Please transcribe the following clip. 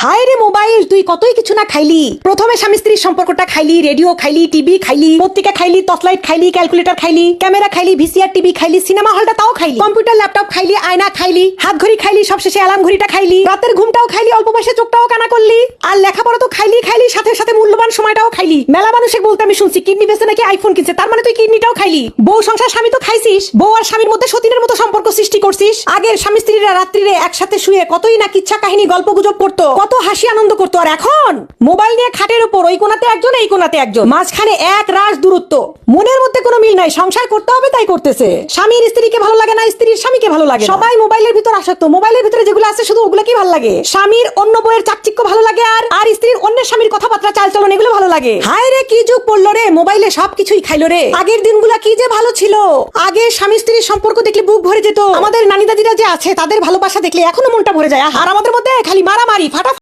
হায় রে মোবাইল, তুই কতই কিছু না খাইলি। প্রথমে স্বামী স্ত্রীর সম্পর্কটা খাইলি, রেডিও খাইলি, টিভি খাইলি, পত্রিকা খাইলি, টর্চলাইট খাইলি, ক্যালকুলেটর খাইলি, ক্যামেরা খাইলি, ভিসিআর টিভি খাইলি, সিনেমা হলটা তাও খাইলি, কম্পিউটার ল্যাপটপ খাইলি, আয়না খাইলি, হাত ঘড়ি খাইলি, সবশেষে অ্যালার্ম ঘড়িটা খাইলি, রাতের ঘুমটাও খাইলি, অল্প বয়সে চোখটাও কানা করলি, আর লেখাপড়া তো খাইলি খাইলি, সাথে সাথে মূল্যবান সময়টাও খাইলি। মেলা মানুষে বলতে আমি শুনছি কিডনি বেচে নাকি আইফোন কিনছে, তার মানে তুই কিডনিটাও খাইলি। বউ সংসার স্বামী তো খাইছিস, বউ আর স্বামীর মধ্যে সতীনের মতো সম্পর্ক সৃষ্টি করছিস। আগের স্বামী স্ত্রীরা রাত্রিরে একসাথে শুয়ে কতই না কিচ্ছা কাহিনী গল্প গুজব করতো, কত হাসি আনন্দ করতো। আর এখন মোবাইল নিয়ে খাটের উপর ওই কোনাতে একজন এই কোনাতে একজন, মাঝখানে এক রাশ দূরত্ব, মনের মধ্যে কোনো মিল নাই। সংসার করতে হবে তাই করতেছে, স্বামীর স্ত্রীকে ভালো লাগে না, স্ত্রীর স্বামীকে ভালো লাগে। সবাই মোবাইলের ভিতর আসক্ত, মোবাইলের ভিতরে যেগুলো আছে শুধু ওগুলো কি ভালো লাগে। স্বামীর অন্য বইয়ের চাকচিক্য ভালো লাগে, আর স্ত্রীর অন্যের স্বামীর কথাবার্তা চালচলন এগুলো ভালো লাগে। হায় রে কি যুগ পড়লো রে, মোবাইলে সবকিছুই খাইলো রে। আগের দিনগুলা কি যে ভালো ছিল। আগে স্বামী স্ত্রীর সম্পর্ক দেখলে বুক ভরে যেত। আমাদের নানি দাদিরা যে আছে তাদের ভালোবাসা দেখলে এখনো মনটা ভরে যায়। আর আমাদের মধ্যে খালি মারামারি ফাটা